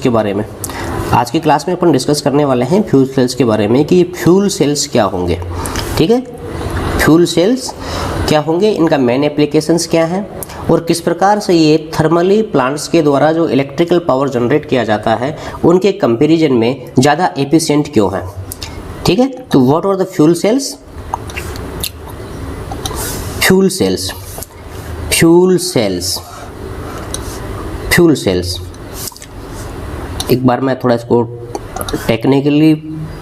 के बारे में। आज की क्लास में अपन डिस्कस करने वाले हैं फ्यूल सेल्स के बारे में कि फ्यूल सेल्स क्या होंगे। ठीक है, फ्यूल सेल्स क्या होंगे, इनका मेन एप्लीकेशंस क्या हैं और किस प्रकार से ये थर्मली प्लांट्स के द्वारा जो इलेक्ट्रिकल पावर जनरेट किया जाता है उनके कंपैरिजन में ज़्यादा एफिशिएंट क्यों है। ठीक है, तो what are the fuel cells? Fuel cells, fuel cells, fuel cells. एक बार मैं थोड़ा इसको टेक्निकली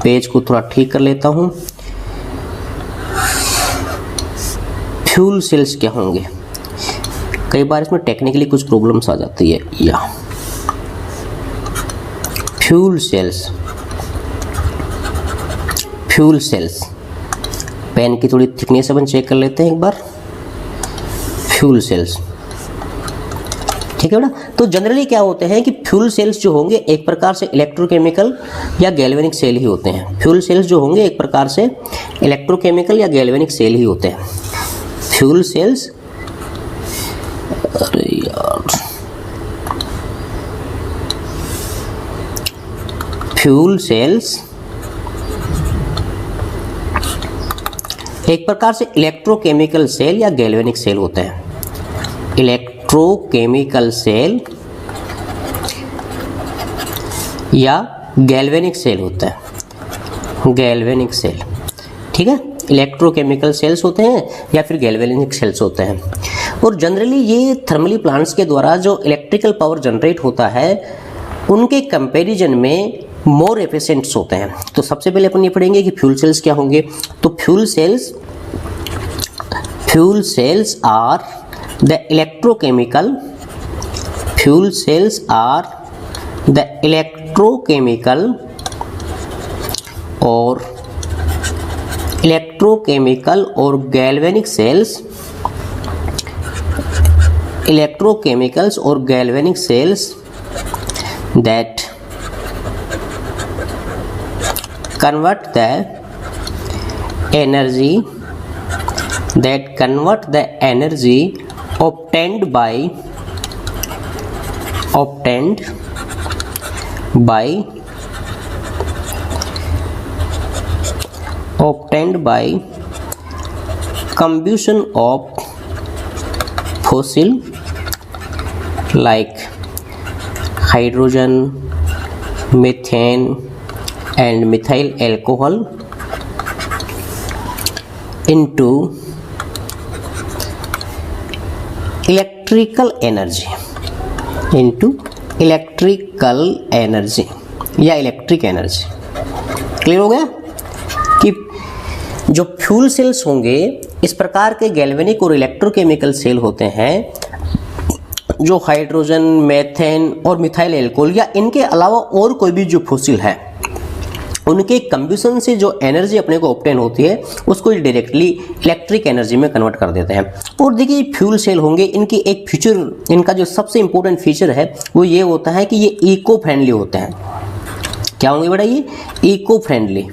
पेज को थोड़ा ठीक कर लेता हूँ। फ्यूल सेल्स क्या होंगे, कई बार इसमें टेक्निकली कुछ प्रॉब्लम्स आ जाती है। या fuel cells, fuel cells, pen की थोड़ी थिकनेस अपन चेक कर लेते हैं एक बार। फ्यूल सेल्स, ठीक है बेटा। तो जनरली क्या होते हैं कि फ्यूल सेल्स जो होंगे एक प्रकार से इलेक्ट्रोकेमिकल या गैल्वेनिक सेल ही होते हैं। फ्यूल सेल्स जो होंगे एक प्रकार से इलेक्ट्रोकेमिकल या गैल्वेनिक सेल ही होते हैं। फ्यूल सेल्स, अरे यार, फ्यूल सेल्स एक प्रकार से इलेक्ट्रोकेमिकल सेल या गैल्वेनिक सेल होते हैं। इलेक्ट्रोकेमिकल सेल या गैल्वेनिक सेल होता है, गैल्वेनिक सेल। ठीक है, इलेक्ट्रोकेमिकल सेल्स होते हैं या फिर गैल्वेनिक सेल्स होते हैं। और जनरली ये थर्मली प्लांट्स के द्वारा जो इलेक्ट्रिकल पावर जनरेट होता है उनके कंपैरिजन में मोर एफिशिएंट्स होते हैं। तो सबसे पहले अपन ये पढ़ेंगे कि फ्यूल सेल्स क्या होंगे। तो fuel cells are the electrochemical, fuel cells are the electrochemical और गैल्वेनिक सेल्स, इलेक्ट्रोकेमिकल्स और galvanic cells that convert the energy obtained by combustion of fossil like hydrogen, methane and methyl alcohol into electrical energy या electric energy. Clear हो गया कि जो fuel cells होंगे इस प्रकार के गैल्वेनिक और इलेक्ट्रोकेमिकल सेल होते हैं जो हाइड्रोजन, मेथेन और मिथाइल एल्कोहल या इनके अलावा और कोई भी जो फॉसिल है उनके कंबशन से जो एनर्जी अपने को ऑब्टेन होती है उसको डायरेक्टली इलेक्ट्रिक एनर्जी में कन्वर्ट कर देते हैं। और देखिए फ्यूल सेल होंगे, इनकी एक फीचर, इनका जो सबसे इंपॉर्टेंट फीचर है वो ये होता है कि ये इको फ्रेंडली होते हैं। क्या होंगे बेटा, ये इको फ्रेंडली,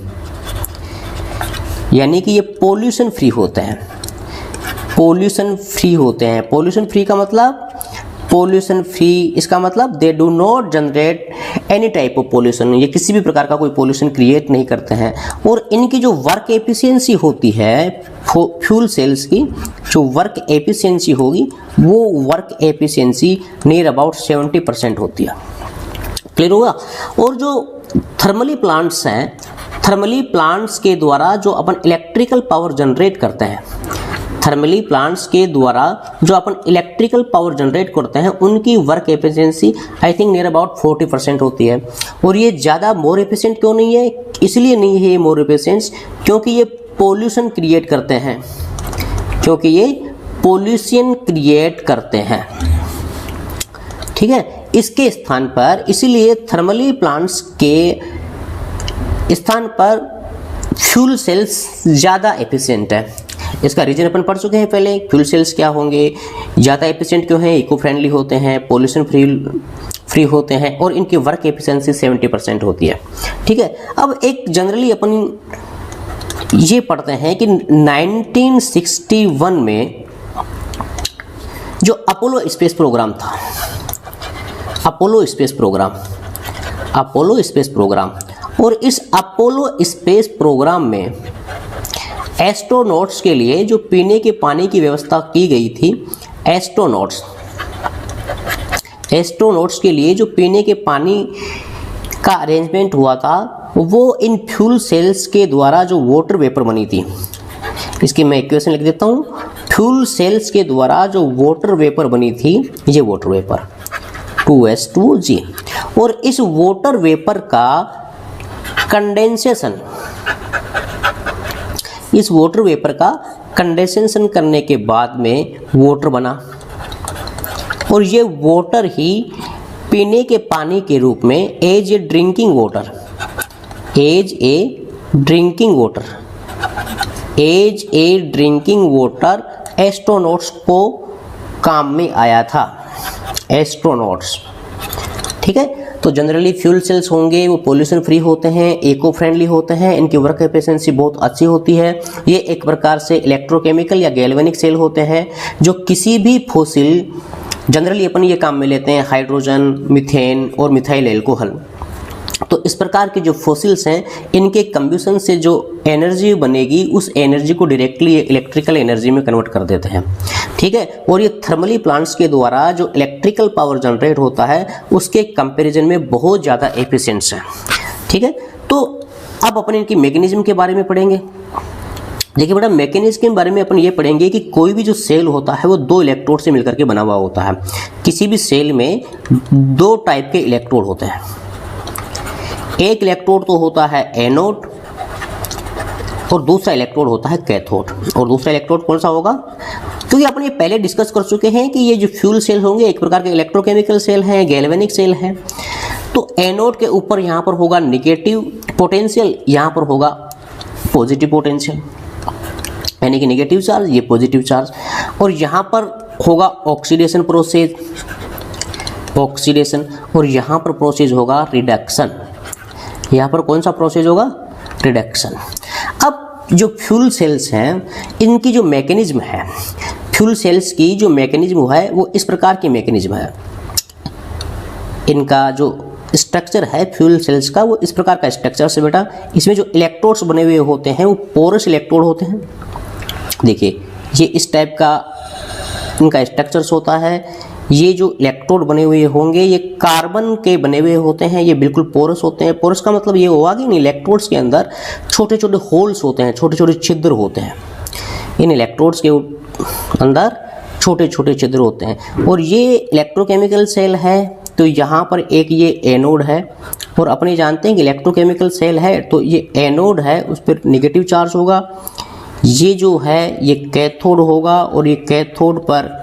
यानी कि ये पोल्यूशन फ्री होते हैं। पोल्यूशन फ्री होते हैं, पोल्यूशन फ्री का मतलब, पोल्यूशन फ्री इसका मतलब they do not generate any type of pollution, ये किसी भी प्रकार का कोई पोल्यूशन क्रिएट नहीं करते हैं। और इनकी जो वर्क एफिशिएंसी होती है फ्यूल सेल्स की, जो वर्क एफिशिएंसी होगी वो वर्क एफिशिएंसी नियर अबाउट 70% होती है। क्लियर होगा। और जो थर्मली प्लांट्स हैं, थर्मली प्लांट्स के द्वारा जो अपन इलेक्ट्रिकल पावर जनरेट करते हैं, थर्मली प्लांट्स के द्वारा जो अपन इलेक्ट्रिकल पावर जनरेट करते हैं उनकी work efficiency I think near about 40% होती है। और ये ज़्यादा मोर एफिशिएंट क्यों नहीं है? इसलिए नहीं है ये मोर एफिशिएंट क्योंकि ये पोल्यूशन क्रिएट करते हैं, क्योंकि ये पोल्यूशन क्रिएट करते हैं। ठीक है, इसके स्थान पर, इसीलिए थर्मली प्लांट्स के स्थान पर फ्यूल सेल्स ज़्यादा एफिशिएंट है। इसका रीजन अपन पढ़ चुके हैं पहले। फ्यूल सेल्स क्या होंगे, ज़्यादा एफिशिएंट क्यों हैं, इको फ्रेंडली होते हैं, पोल्यूशन फ्री होते हैं और इनकी वर्क एफिशिएंसी 70% होती है। ठीक है, अब एक जनरली अपन ये पढ़ते हैं कि 1961 में जो अपोलो स्पेस प्रोग्राम था, Apollo space program, Apollo space program. और इस अपोलो स्पेस प्रोग्राम में एस्ट्रोनॉट्स के लिए जो पीने के पानी की व्यवस्था की गई थी, एस्ट्रोनॉट्स के लिए जो पीने के पानी का अरेंजमेंट हुआ था वो इन फ्यूल सेल्स के द्वारा जो वाटर वेपर बनी थी, इसकी मैं इक्वेशन लिख देता हूँ। फ्यूल सेल्स के द्वारा जो वाटर वेपर बनी थी, ये वाटर वेपर 2H2G, और इस वाटर वेपर का कंडेंसेशन, इस वाटर वेपर का कंडेंसेशन करने के बाद में वाटर बना, और ये वाटर ही पीने के पानी के रूप में as a drinking water, as a drinking water astronauts को काम में आया था, एस्ट्रोनॉट्स। ठीक है, तो जनरली फ्यूल सेल्स होंगे वो पोल्यूशन फ्री होते हैं, इको फ्रेंडली होते हैं, इनकी वर्क एफिशिएंसी बहुत अच्छी होती है। ये एक प्रकार से इलेक्ट्रोकेमिकल या गैल्वेनिक सेल होते हैं जो किसी भी फॉसिल, जनरली अपन ये काम में लेते हैं हाइड्रोजन, मीथेन और मिथाइल एल्कोहल। तो इस प्रकार के जो फॉसिल्स हैं, इनके कंब्यूशन से जो एनर्जी बनेगी उस एनर्जी को डायरेक्टली इलेक्ट्रिकल एनर्जी में कन्वर्ट कर देते हैं। ठीक है, और ये थर्मली प्लांट्स के द्वारा जो इलेक्ट्रिकल पावर जनरेट होता है उसके कंपैरिजन में बहुत ज़्यादा एफिशिएंट है। ठीक है, तो अब अपन इनकी मैकेनिज्म के बारे में पढ़ेंगे। देखिए बेटा, मैकेनिज्म के बारे में अपन ये पढ़ेंगे कि कोई भी जो सेल होता है वो दो इलेक्ट्रोड से मिलकर के बना हुआ होता है। किसी भी सेल में दो टाइप के इलेक्ट्रोड होते हैं। एक इलेक्ट्रोड तो होता है एनोड और दूसरा इलेक्ट्रोड होता है कैथोड। और दूसरा इलेक्ट्रोड कौन सा होगा? क्योंकि अपन ये पहले डिस्कस कर चुके हैं कि ये जो फ्यूल सेल होंगे एक प्रकार के इलेक्ट्रोकेमिकल सेल हैं, गैल्वेनिक सेल हैं। तो एनोड के ऊपर यहाँ पर होगा निगेटिव पोटेंशियल, यहाँ पर होगा पॉजिटिव पोटेंशियल, यानी कि निगेटिव चार्ज, ये पॉजिटिव चार्ज। और यहाँ पर होगा ऑक्सीडेशन प्रोसेस, ऑक्सीडेशन, और यहाँ पर प्रोसेस होगा रिडक्शन। यहाँ पर कौन सा प्रोसेस होगा? रिडक्शन। अब जो फ्यूल सेल्स हैं इनकी जो मैकेनिज्म है, फ्यूल सेल्स की जो मैकेनिज्म है वो इस प्रकार की मैकेनिज्म है। इनका जो स्ट्रक्चर है फ्यूल सेल्स का वो इस प्रकार का स्ट्रक्चर से बेटा, इसमें जो इलेक्ट्रोड्स बने हुए होते हैं वो पोरस इलेक्ट्रोड होते हैं। देखिए ये इस टाइप का इनका स्ट्रक्चर्स होता है। ये जो इलेक्ट्रोड बने हुए होंगे ये कार्बन के बने हुए होते हैं, ये बिल्कुल पोरस होते हैं। पोरस का मतलब ये हुआ कि इन इलेक्ट्रोड्स के अंदर छोटे छोटे होल्स होते हैं, छोटे छोटे छिद्र होते हैं। इन इलेक्ट्रोड्स के अंदर छोटे छोटे छिद्र होते हैं। और ये इलेक्ट्रोकेमिकल सेल है, तो यहाँ पर एक ये एनोड है, और अपने जानते हैं कि इलेक्ट्रोकेमिकल सेल है तो ये एनोड है, उस पर निगेटिव चार्ज होगा। ये जो है ये कैथोड होगा, और ये कैथोड पर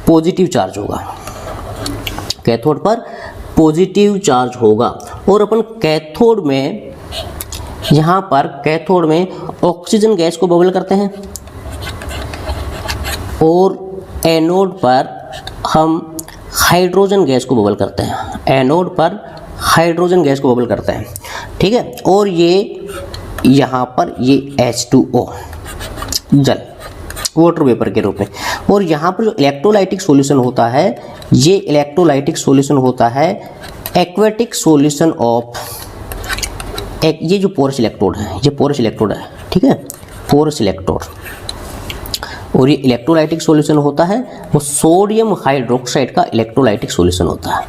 पॉजिटिव चार्ज होगा, कैथोड पर पॉजिटिव चार्ज होगा। और अपन कैथोड में, यहाँ पर कैथोड में ऑक्सीजन गैस को बबल करते हैं, और एनोड पर हम हाइड्रोजन गैस को बबल करते हैं, एनोड पर हाइड्रोजन गैस को बबल करते हैं। ठीक है, और ये यहाँ पर ये H2O जल, वाटर वेपर के रूप में। और यहाँ पर जो इलेक्ट्रोलाइटिक सॉल्यूशन होता है, ये इलेक्ट्रोलाइटिक सॉल्यूशन होता है एक्वेटिक सॉल्यूशन ऑफ, ये जो पोरस इलेक्ट्रोड है, ये पोरस इलेक्ट्रोड है। ठीक है, पोरस इलेक्ट्रोड। और ये इलेक्ट्रोलाइटिक सॉल्यूशन होता है वो सोडियम हाइड्रोक्साइड का इलेक्ट्रोलाइटिक सॉल्यूशन होता है,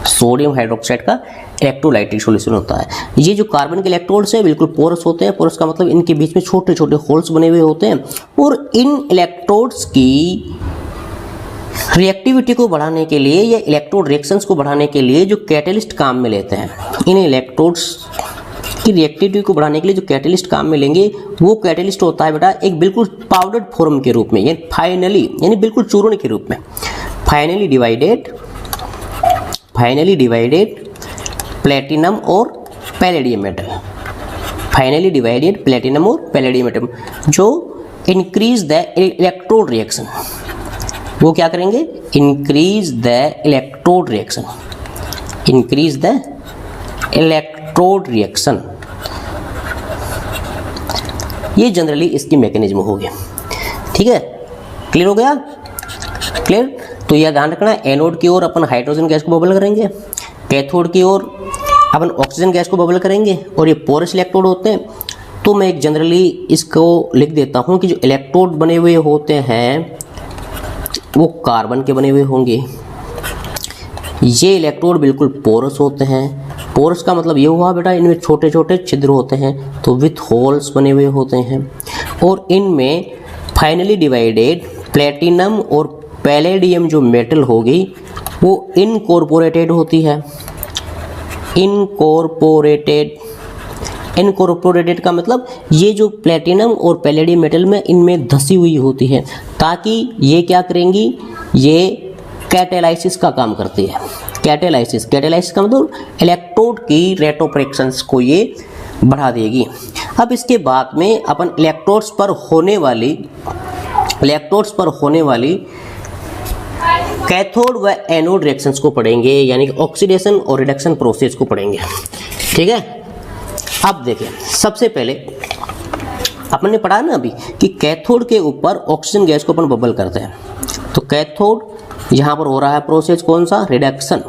सोडियम हाइड्रोक्साइड का इलेक्ट्रोलाइटिक सॉल्यूशन होता है। ये जो कार्बन के इलेक्ट्रोड्स हैं बिल्कुल पोरस होते हैं। पोरस का मतलब इनके बीच में छोटे छोटे होल्स बने हुए होते हैं, और इन इलेक्ट्रोड्स की रिएक्टिविटी को बढ़ाने के लिए या इलेक्ट्रोड रिएक्शंस को बढ़ाने के लिए जो कैटलिस्ट काम में लेते हैं, इन इलेक्ट्रोड्स की रिएक्टिविटी को बढ़ाने के लिए जो कैटलिस्ट काम में लेंगे वो कैटलिस्ट होता है बेटा एक बिल्कुल पाउडर्ड फॉर्म के रूप में, यानी फाइनली, यानी बिल्कुल चूर्ण के रूप में, फाइनली डिवाइडेड प्लेटिनम और palladium metal, finally divided platinum और पैलेडियम मेटल, जो इंक्रीज द इलेक्ट्रोड रिएक्शन। वो क्या करेंगे? Increase the electrode reaction, increase the electrode reaction. ये जनरली इसकी मैकेनिज्म हो गया। ठीक है, क्लियर हो गया? क्लियर। तो यह ध्यान रखना, एनोड की ओर अपन हाइड्रोजन गैस को बबल करेंगे, कैथोड की ओर अपन ऑक्सीजन गैस को बबल करेंगे और ये पोरस इलेक्ट्रोड होते हैं, तो मैं एक जनरली इसको लिख देता हूँ कि जो इलेक्ट्रोड बने हुए होते हैं वो कार्बन के बने हुए होंगे। ये इलेक्ट्रोड बिल्कुल पोरस होते हैं। पोरस का मतलब ये हुआ बेटा इनमें छोटे छोटे छिद्र होते हैं, तो विथ होल्स बने हुए होते हैं। और इनमें फाइनली डिवाइडेड प्लेटिनम और पैलेडियम जो मेटल होगी वो इनकॉर्पोरेटेड होती है। इनकॉर्पोरेटेड का मतलब ये जो प्लेटिनम और पैलेडियम मेटल में इनमें धसी हुई होती है, ताकि ये क्या करेंगी, ये कैटालाइसिस का काम करती है। कैटालाइसिस का मतलब इलेक्ट्रोड की रेट ऑफ रिएक्शंस को ये बढ़ा देगी। अब इसके बाद में अपन इलेक्ट्रोड्स पर होने वाली कैथोड व एनोड रिएक्शंस को पढ़ेंगे, यानी कि ऑक्सीडेशन और रिडक्शन प्रोसेस को पढ़ेंगे। ठीक है, अब देखिए सबसे पहले अपन ने पढ़ा ना अभी कि कैथोड के ऊपर ऑक्सीजन गैस को अपन बबल करते हैं, तो कैथोड यहाँ पर हो रहा है प्रोसेस कौन सा, रिडक्शन।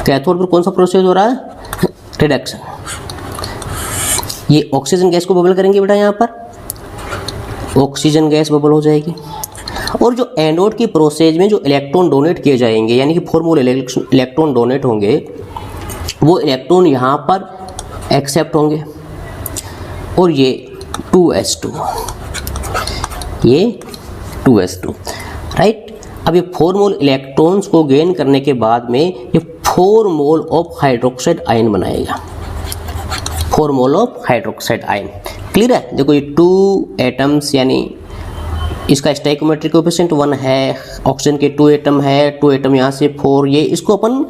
कैथोड पर कौन सा प्रोसेस हो रहा है, रिडक्शन। ये ऑक्सीजन गैस को बबल करेंगे बेटा, यहाँ पर ऑक्सीजन गैस बबल हो जाएगी। और जो एनोड की प्रोसेस में जो इलेक्ट्रॉन डोनेट किए जाएंगे, यानी कि 4 मोल इलेक्ट्रॉन डोनेट होंगे, वो इलेक्ट्रॉन यहाँ पर एक्सेप्ट होंगे और ये 2s2, राइट। अब ये 4 मोल इलेक्ट्रॉन्स को गेन करने के बाद में ये 4 मोल ऑफ हाइड्रोक्साइड आयन बनाएगा। 4 mole of hydroxide ion, clear है। देखो ये 2 एटम्स, यानी इसका स्टोइकोमेट्रिक कोएफिशिएंट 1 है, ऑक्सीजन के 2 एटम है, 2 एटम यहाँ से 4, ये इसको अपन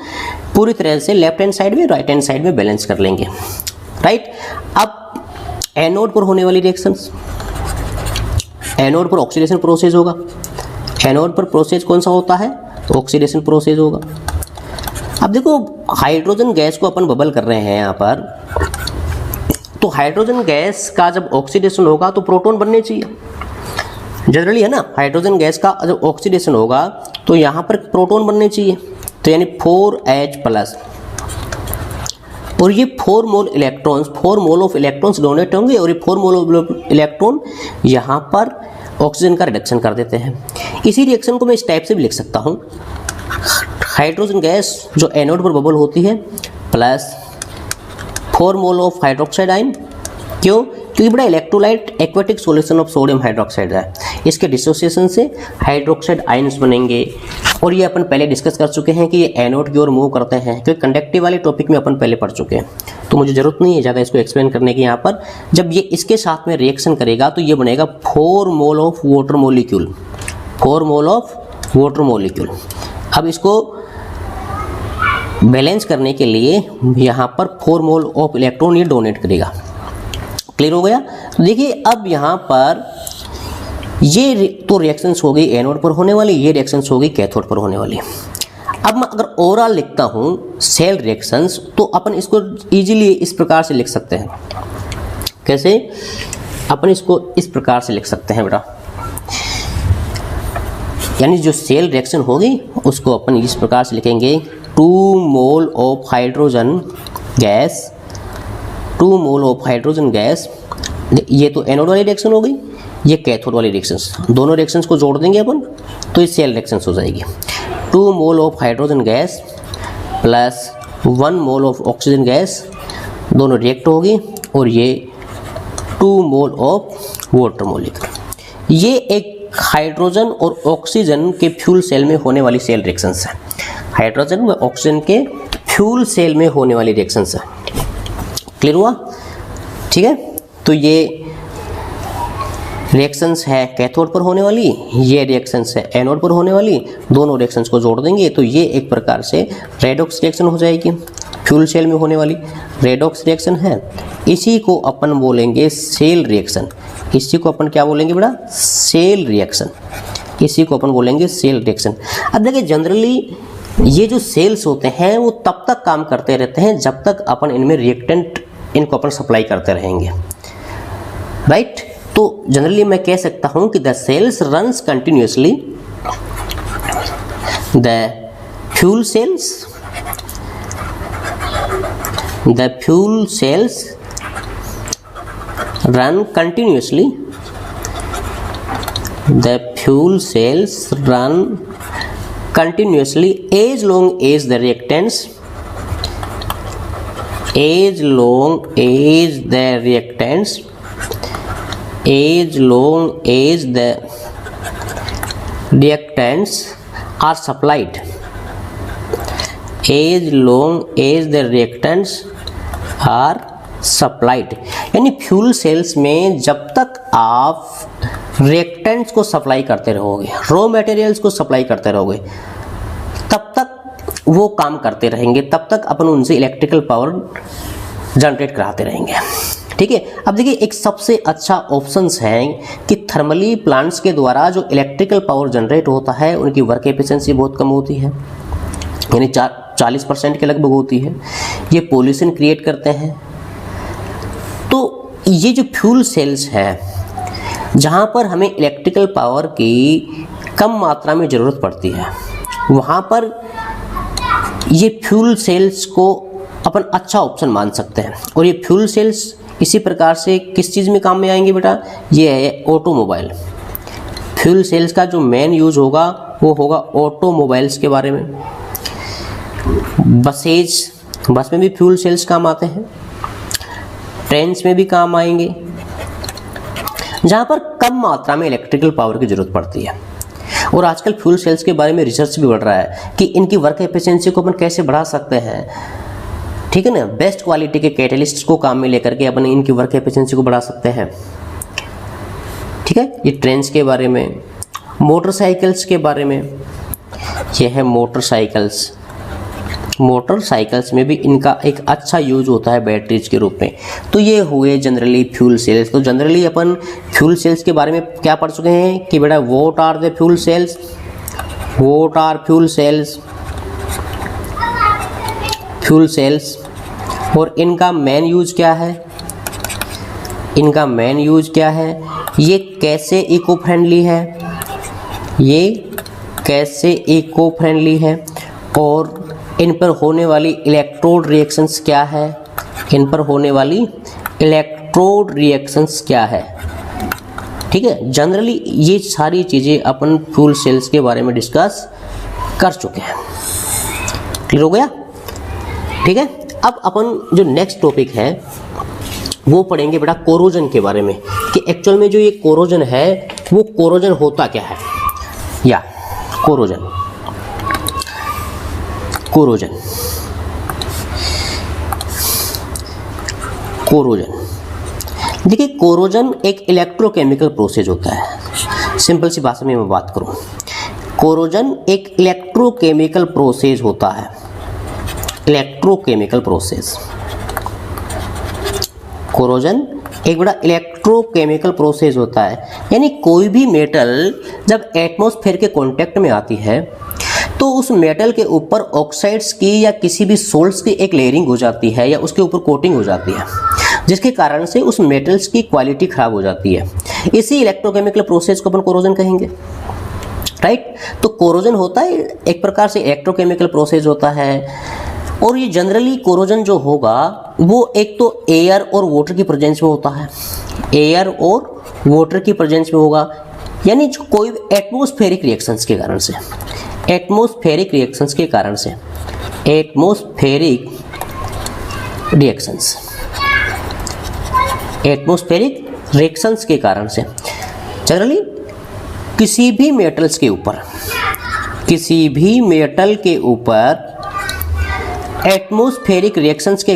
पूरी तरह से लेफ्ट हैंड साइड में राइट हैंड साइड में बैलेंस कर लेंगे, राइट। अब एनोड पर होने वाली रिएक्शंस, एनोड पर ऑक्सीडेशन प्रोसेस होगा। एनोड पर प्रोसेस कौन सा होता है, ऑक्सीडेशन प्रोसेस होगा। अब देखो हाइड्रोजन गैस को अपन बबल कर रहे हैं यहाँ पर, तो हाइड्रोजन गैस का जब ऑक्सीडेशन होगा तो प्रोटॉन बनने चाहिए, जनरली है ना। हाइड्रोजन गैस का जब ऑक्सीडेशन होगा तो यहाँ पर प्रोटॉन बनने चाहिए, तो यानी 4H+, और ये 4 मोल ऑफ इलेक्ट्रॉन्स डोनेट होंगे, और ये 4 मोल ऑफ इलेक्ट्रॉन यहाँ पर ऑक्सीजन का रिडक्शन कर देते हैं। इसी रिएक्शन को मैं इस टाइप से भी लिख सकता हूँ, हाइड्रोजन गैस जो एनोड पर बबल होती है plus 4 mole of hydroxide ion. क्यों, क्योंकि बड़ा electrolyte aquatic solution of sodium hydroxide है, इसके डिसोसिएशन से हाइड्रोक्साइड आयन्स बनेंगे। और ये अपन पहले डिस्कस कर चुके हैं कि ये एनोड की ओर मूव करते हैं, क्योंकि कंडक्टिव वाले टॉपिक में अपन पहले पढ़ चुके हैं, तो मुझे जरूरत नहीं है ज़्यादा इसको एक्सप्लेन करने की। यहाँ पर जब ये इसके साथ में रिएक्शन करेगा तो ये बनेगा 4 mole of water molecule, 4 mole of water molecule. अब इसको बैलेंस करने के लिए यहाँ पर 4 मोल ऑफ इलेक्ट्रॉन ये डोनेट करेगा। क्लियर हो गया। तो देखिए अब यहाँ पर ये तो रिएक्शंस हो गई एनोड पर होने वाली, ये रिएक्शंस हो गई कैथोड पर होने वाली। अब मैं अगर ओवरऑल लिखता हूँ सेल रिएक्शंस, तो अपन इसको इजीली इस प्रकार से लिख सकते हैं। कैसे, अपन इसको इस प्रकार से लिख सकते हैं बेटा, यानी जो सेल रिएक्शन होगी उसको अपन इस प्रकार से लिखेंगे 2 mole of hydrogen gas, 2 mole of hydrogen gas. ये तो एनोड वाली रिएक्शन हो गई, ये कैथोड वाली रिएक्शंस, दोनों रिएक्शंस को जोड़ देंगे अपन तो ये सेल रिएक्शंस हो जाएगी। 2 mole of hydrogen gas plus 1 mole of oxygen gas, दोनों रिएक्ट होगी, और ये 2 मोल ऑफ वाटर मॉलिक्यूल। ये एक हाइड्रोजन और ऑक्सीजन के फ्यूल सेल में होने वाली सेल रिएक्शंस है, हाइड्रोजन व ऑक्सीजन के फ्यूल सेल में होने वाली रिएक्शंस है। क्लियर हुआ, ठीक है। तो ये रिएक्शंस है कैथोड पर होने वाली, ये रिएक्शंस है एनोड पर होने वाली, दोनों रिएक्शंस को जोड़ देंगे तो ये एक प्रकार से रेडॉक्स रिएक्शन हो जाएगी, फ्यूल सेल में होने वाली रेडॉक्स रिएक्शन है। इसी को अपन बोलेंगे सेल रिएक्शन, इसी को अपन क्या बोलेंगे बेटा, सेल रिएक्शन, इसी को अपन बोलेंगे सेल रिएक्शन। अब देखिए जनरली ये जो सेल्स होते हैं वो तब तक काम करते रहते हैं जब तक अपन इनमें रिएक्टेंट इनको अपन सप्लाई करते रहेंगे, राइट। तो जनरली मैं कह सकता हूं कि the cells runs continuously, the fuel cells The fuel cells run continuously. The fuel cells run continuously as long as the reactants are supplied. As long as the reactants are supplied, यानी fuel cells में जब तक आप reactants को supply करते रहोगे, raw materials को supply करते रहोगे, तब तक वो काम करते रहेंगे, तब तक अपन उनसे इलेक्ट्रिकल पावर जनरेट कराते रहेंगे। ठीक है, अब देखिए एक सबसे अच्छा ऑप्शंस है कि थर्मली प्लांट्स के द्वारा जो इलेक्ट्रिकल पावर जनरेट होता है उनकी वर्क एफिशिएंसी बहुत कम होती है, यानी 40% के लगभग होती है। ये पोल्यूशन क्रिएट करते हैं। तो ये जो फ्यूल सेल्स हैं जहाँ पर हमें इलेक्ट्रिकल पावर की कम मात्रा में ज़रूरत पड़ती है, वहाँ पर ये फ्यूल सेल्स को अपन अच्छा ऑप्शन मान सकते हैं। और ये फ्यूल सेल्स इसी प्रकार से किस चीज़ में काम में आएंगे बेटा, ये है ऑटोमोबाइल। फ्यूल सेल्स का जो मेन यूज होगा वो होगा ऑटोमोबाइल्स के बारे में। बस में भी फ्यूल सेल्स काम आते हैं, ट्रेन्स में भी काम आएंगे, जहाँ पर कम मात्रा में इलेक्ट्रिकल पावर की ज़रूरत पड़ती है। और आजकल फ्यूल सेल्स के बारे में रिसर्च भी बढ़ रहा है कि इनकी वर्क एफिशिएंसी को अपन कैसे बढ़ा सकते हैं। ठीक है ना, बेस्ट क्वालिटी के कैटलिस्ट्स को काम में लेकर के अपन इनकी वर्क एफिशिएंसी को बढ़ा सकते हैं। ठीक है, ये ट्रेन्स के बारे में, मोटरसाइकिल्स के बारे में, ये है मोटरसाइकिल्स में भी इनका एक अच्छा यूज होता है बैटरीज के रूप में। तो ये हुए जनरली फ्यूल सेल्स। तो जनरली अपन फ्यूल सेल्स के बारे में क्या पढ़ चुके हैं कि बेटा what are the fuel cells, what are fuel cells और इनका मेन यूज क्या है, ये कैसे इको फ्रेंडली है, और इन पर होने वाली इलेक्ट्रोड रिएक्शंस क्या है। ठीक है, जनरली ये सारी चीज़ें अपन फ्यूल सेल्स के बारे में डिस्कस कर चुके हैं। क्लियर हो गया? ठीक है, अब अपन जो नेक्स्ट टॉपिक है वो पढ़ेंगे बेटा कोरोजन के बारे में, कि एक्चुअल में जो ये कोरोजन है वो कोरोजन होता क्या है। या कोरोजन देखिए, कोरोजन एक इलेक्ट्रोकेमिकल प्रोसेस होता है। सिंपल सी भाषा में मैं बात करूं, कोरोजन एक इलेक्ट्रोकेमिकल प्रोसेस होता है। कोरोजन एक बड़ा इलेक्ट्रोकेमिकल प्रोसेस होता है, यानी कोई भी मेटल जब एटमॉस्फेयर के कांटेक्ट में आती है तो उस मेटल के ऊपर ऑक्साइड्स की या किसी भी सोल्ट्स की एक लेयरिंग हो जाती है या उसके ऊपर कोटिंग हो जाती है, जिसके कारण से उस मेटल्स की क्वालिटी खराब हो जाती है। इसी इलेक्ट्रोकेमिकल प्रोसेस को अपन कोरोजन कहेंगे, राइट। तो कोरोजन होता है एक प्रकार से इलेक्ट्रोकेमिकल प्रोसेस होता है। और ये जनरली कोरोजन जो होगा वो एक तो एयर और वाटर की प्रेजेंस में होता है, होगा, यानी जो कोई एटमॉस्फेरिक रिएक्शंस के कारण से, एटमॉस्फेरिक रिएक्शंस के कारण से जनरली किसी भी मेटल के ऊपर एटमॉस्फेरिक रिएक्शंस के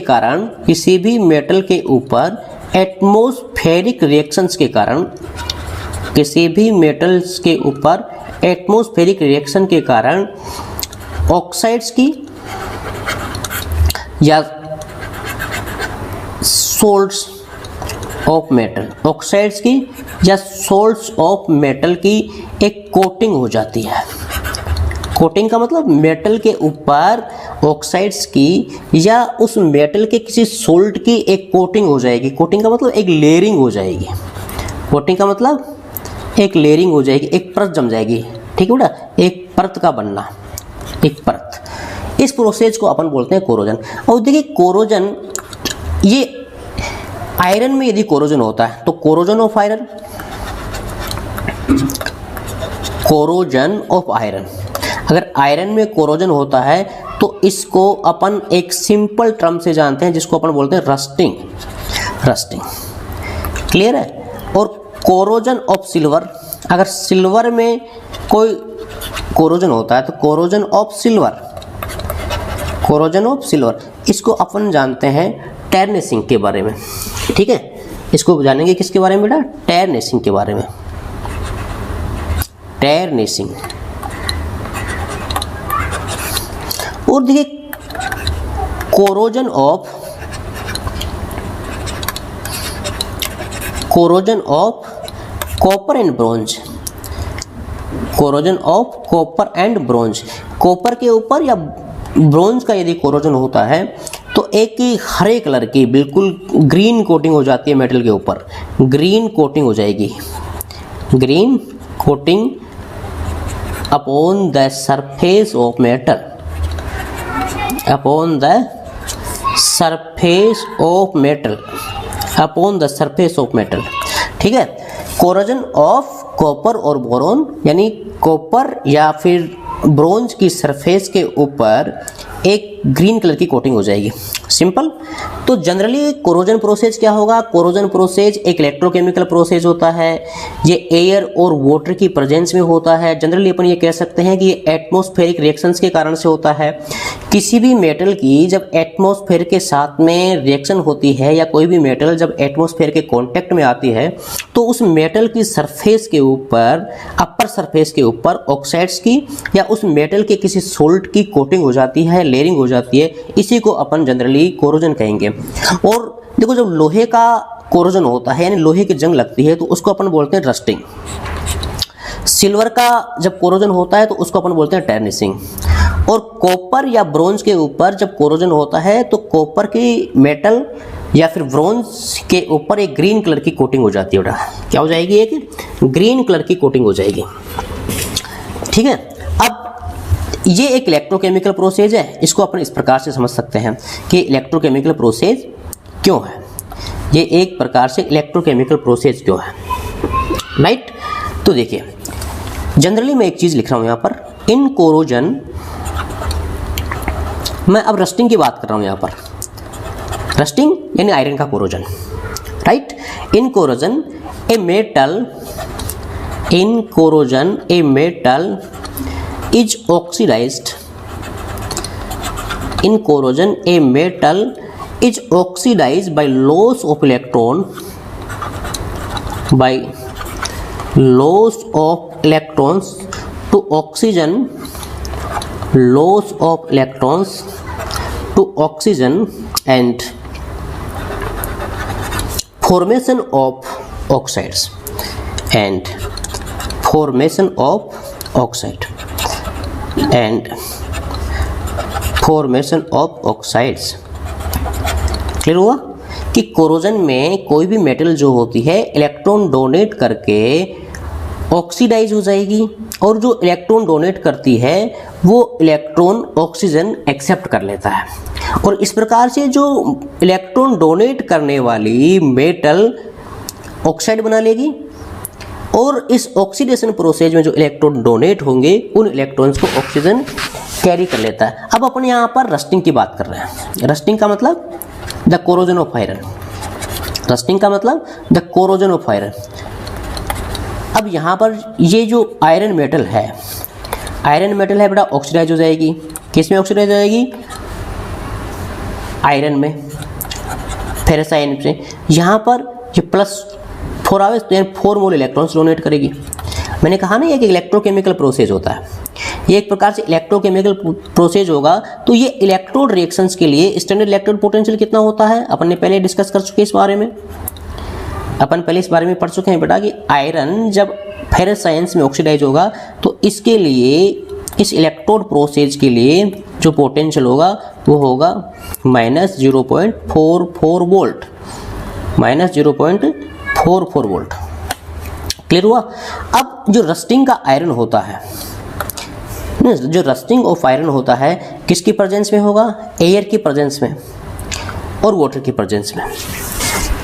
कारण ऑक्साइड्स की या सोल्ट्स ऑफ मेटल की एक कोटिंग हो जाती है। कोटिंग का मतलब मेटल के ऊपर ऑक्साइड्स की या उस मेटल के किसी सोल्ट की एक कोटिंग हो जाएगी। कोटिंग का मतलब एक लेयरिंग हो जाएगी। एक परत जम जाएगी। ठीक है बेटा, एक परत का बनना, एक परत, इस प्रोसेस को अपन बोलते हैं कोरोजन। और देखिए कोरोजन ये आयरन में यदि कोरोजन होता है तो corrosion of iron, corrosion of iron, अगर आयरन में कोरोजन होता है तो इसको अपन एक सिंपल टर्म से जानते हैं जिसको अपन बोलते हैं रस्टिंग, रस्टिंग। क्लियर है? और कोरोजन ऑफ सिल्वर, अगर सिल्वर में कोई कोरोजन होता है तो corrosion of silver, corrosion of silver, इसको अपन जानते हैं टर्निशिंग के बारे में। ठीक है, इसको जानेंगे किसके बारे में बेटा? टर्निशिंग के बारे में, टर्निशिंग। और देखिए corrosion of copper and bronze, corrosion of copper and bronze, copper के ऊपर या ब्रोंज का यदि कोरोजन होता है तो एक ही हरे कलर की बिल्कुल ग्रीन कोटिंग हो जाती है मेटल के ऊपर, ग्रीन कोटिंग हो जाएगी, green coating upon the surface of metal, upon the surface of metal, upon the surface of metal. ठीक है, कोरोजन ऑफ कॉपर और बोरॉन, यानी कॉपर या फिर ब्रोंज की सरफेस के ऊपर एक ग्रीन कलर की कोटिंग हो जाएगी, सिंपल। तो जनरली कोरोजन प्रोसेस क्या होगा? कोरोजन प्रोसेस एक इलेक्ट्रोकेमिकल प्रोसेस होता है, ये एयर और वाटर की प्रेजेंस में होता है। जनरली अपन ये कह सकते हैं कि ये एटमॉस्फेरिक रिएक्शंस के कारण से होता है। किसी भी मेटल की जब एटमॉस्फेयर के साथ में रिएक्शन होती है या कोई भी मेटल जब एटमॉस्फेयर के कांटेक्ट में आती है तो उस मेटल की सरफेस के ऊपर, अपर सरफेस के ऊपर ऑक्साइड्स की या उस मेटल के किसी सोल्ट की कोटिंग हो जाती है, लेयरिंग हो जाती है। इसी को अपन जनरली कोरोजन कहेंगे। और देखो जब लोहे का कोरोजन होता है यानी लोहे की जंग लगती है तो उसको अपन बोलते हैं रस्टिंग। सिल्वर का जब कोरोजन होता है तो उसको अपन बोलते हैं टर्निशिंग। और कॉपर या ब्रोंज के ऊपर जब कोरोजन होता है तो कॉपर की मेटल या फिर ब्रोंज के ऊपर एक ग्रीन कलर की कोटिंग हो जाती है बेटा। क्या हो जाएगी? एक ग्रीन कलर की कोटिंग हो जाएगी। ठीक है, अब ये एक इलेक्ट्रोकेमिकल प्रोसेस है। इसको अपन इस प्रकार से समझ सकते हैं कि इलेक्ट्रोकेमिकल प्रोसेस क्यों है, ये एक प्रकार से इलेक्ट्रोकेमिकल प्रोसेस क्यों है, राइट। तो देखिए जनरली मैं एक चीज़ लिख रहा हूँ यहाँ पर, इन कोरोजन, मैं अब रस्टिंग की बात कर रहा हूँ यहाँ पर, रस्टिंग यानी आयरन का corrosion, right. In corrosion a metal, in corrosion a metal is oxidized, in corrosion a metal is oxidized by loss of electron, by loss of electrons to oxygen, loss of electrons to oxygen and formation of oxides, and formation of oxide and formation of oxides। Clear हुआ कि corrosion में कोई भी metal जो होती है electron donate करके oxidise हो जाएगी और जो इलेक्ट्रॉन डोनेट करती है वो इलेक्ट्रॉन ऑक्सीजन एक्सेप्ट कर लेता है और इस प्रकार से जो इलेक्ट्रॉन डोनेट करने वाली मेटल ऑक्साइड बना लेगी और इस ऑक्सीडेशन प्रोसेस में जो इलेक्ट्रॉन डोनेट होंगे उन इलेक्ट्रॉन्स को ऑक्सीजन कैरी कर लेता है। अब अपन यहाँ पर रस्टिंग की बात कर रहे हैं। रस्टिंग का मतलब the corrosion of iron, rusting का मतलब द कोरोजन ऑफ आयरन। अब यहाँ पर ये जो आयरन मेटल है, आयरन मेटल है बेटा ऑक्सीडाइज हो जाएगी। किस में ऑक्सीडाइज हो जाएगी? आयरन में, फेरस आयन से। यहाँ पर ये +4 आवे तो 4 मोल इलेक्ट्रॉन्स डोनेट करेगी। मैंने कहा ना ये कि इलेक्ट्रोकेमिकल प्रोसेस होता है, ये एक प्रकार से इलेक्ट्रोकेमिकल प्रोसेस होगा। तो ये इलेक्ट्रोड रिएक्शंस के लिए स्टैंडर्ड इलेक्ट्रोड पोटेंशियल कितना होता है अपन ने पहले डिस्कस कर चुके हैं इस बारे में। अपन पहले इस बारे में पढ़ चुके हैं बेटा कि आयरन जब फेरस आयंस में ऑक्सीडाइज होगा तो इसके लिए, इस इलेक्ट्रोड प्रोसेस के लिए जो पोटेंशियल होगा वो होगा -0.44 वोल्ट, -0.44 वोल्ट। क्लियर हुआ? अब जो रस्टिंग का आयरन होता है, जो रस्टिंग ऑफ आयरन होता है किसकी प्रेजेंस में होगा? एयर की प्रेजेंस में। और वाटर की प्रेजेंस में,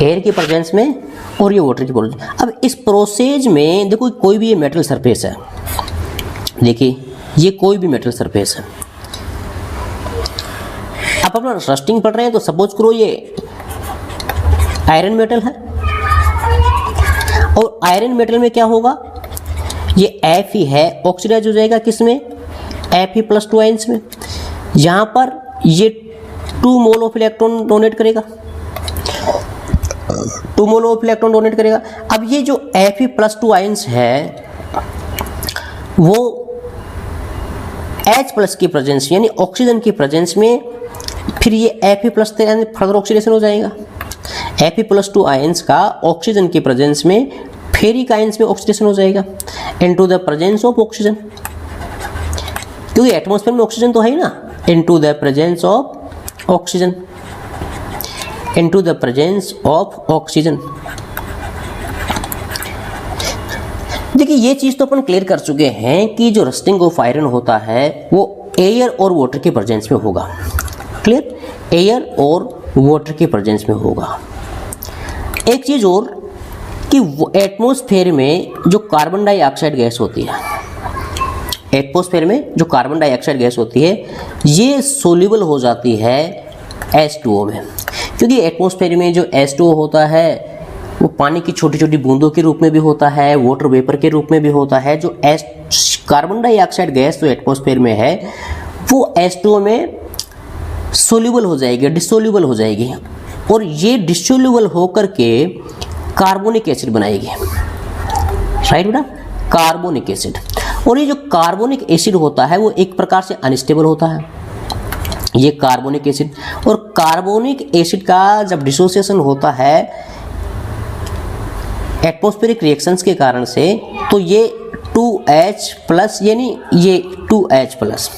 एयर की प्रेजेंस में और ये वाटर की प्रेजेंस। अब इस प्रोसेस में देखो कोई भी ये मेटल सरफेस है, देखिए ये कोई भी मेटल सरफेस है। आप अपना रस्टिंग पढ़ रहे हैं तो सपोज करो ये आयरन मेटल है, और आयरन मेटल में क्या होगा, ये Fe है, ऑक्सीडाइज हो जाएगा किसमें, Fe+2 आयंस में। यहाँ पर ये 2 मोल ऑफ इलेक्ट्रॉन डोनेट करेगा, 2 मोल ऑफ इलेक्ट्रॉन डोनेट करेगा। अब ये जो Fe+2 आयंस है वो H+ की प्रेजेंस यानी ऑक्सीजन की प्रेजेंस में फिर ये Fe+ फर्दर ऑक्सीडेशन हो जाएगा। Fe+2 आयंस का ऑक्सीजन की प्रेजेंस में फेरिक आयंस में ऑक्सीडेशन हो जाएगा into the presence of oxygen, क्योंकि एटमॉस्फेयर में ऑक्सीजन तो है ही ना, into the presence of oxygen, into the presence of oxygen. देखिए ये चीज़ तो अपन क्लियर कर चुके हैं कि जो रस्टिंग ऑफ आयरन होता है वो एयर और वाटर के प्रेजेंस में होगा। क्लियर, एयर और वाटर के प्रेजेंस में होगा। एक चीज़ और कि एटमॉस्फेयर में जो कार्बन डाइऑक्साइड गैस होती है, एटमॉस्फेयर में जो कार्बन डाइऑक्साइड गैस होती है ये सोल्यूबल हो जाती है H2O में, क्योंकि एटमॉस्फेयर में जो H2O होता है वो पानी की छोटी छोटी बूंदों के रूप में भी होता है, वाटर वेपर के रूप में भी होता है। जो कार्बन डाइऑक्साइड गैस जो एटमॉस्फेयर में है वो H2O में सोल्यूबल हो जाएगी, डिसोल्यूबल हो जाएगी, और ये डिसोल्यूबल होकर के कार्बोनिक एसिड बनाएगी। राइट बेटा, कार्बोनिक एसिड। और ये जो कार्बोनिक एसिड होता है वो एक प्रकार से अनस्टेबल होता है, ये कार्बोनिक एसिड। और कार्बोनिक एसिड का जब डिसोसिएशन होता है एटमॉस्फेरिक रिएक्शंस के कारण से तो ये 2H+ यानी ये 2H+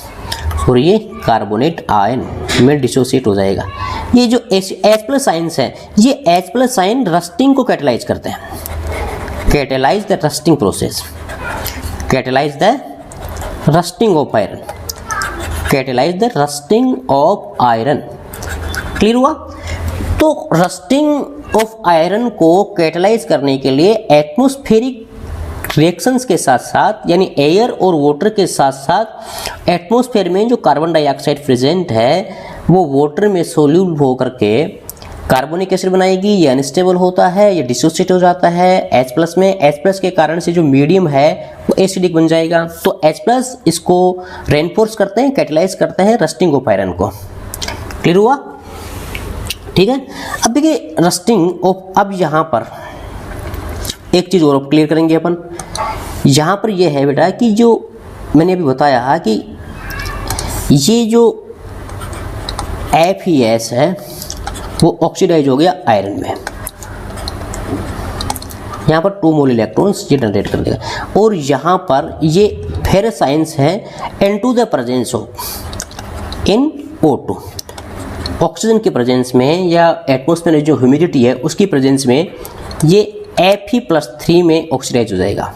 और ये कार्बोनेट आयन में डिसोसिएट हो जाएगा। ये जो H+ आयंस है ये H+ आयन रस्टिंग को कैटेलाइज करते हैं, catalyse the rusting process, catalyse the rusting of iron, catalyse the rusting of iron. Clear हुआ? तो रस्टिंग ऑफ आयरन को कैटेलाइज करने के लिए एटमॉस्फेरिक रिएक्शंस के साथ साथ यानी एयर और वाटर के साथ साथ एटमॉस्फेयर में जो कार्बन डाइऑक्साइड प्रेजेंट है वो वाटर में सोल्यूबल होकर के कार्बोनिक एसिड बनाएगी। ये अनस्टेबल होता है, ये डिसोसिएट हो जाता है H+ में। H+ के कारण से जो मीडियम है वो एसिडिक बन जाएगा। तो H+ इसको रेनफोर्स करते हैं, कैटेलाइज करते हैं रस्टिंग ऑफ आयरन को। क्लियर हुआ? ठीक है। अब देखिए रस्टिंग ऑफ, अब यहाँ पर एक चीज़ और क्लियर करेंगे अपन। यहाँ पर यह है बेटा कि जो मैंने अभी बताया कि ये जो FeS है वो ऑक्सीडाइज हो गया आयरन में, यहाँ पर 2 मोल इलेक्ट्रॉन्स ये जनरेट कर देगा। और यहाँ पर ये फेरस आयंस है into the presence of in O2, oxygen के प्रेजेंस में या एटमॉस्फेयर में जो ह्यूमिडिटी है उसकी प्रेजेंस में ये Fe+3 में ऑक्सीडाइज हो जाएगा।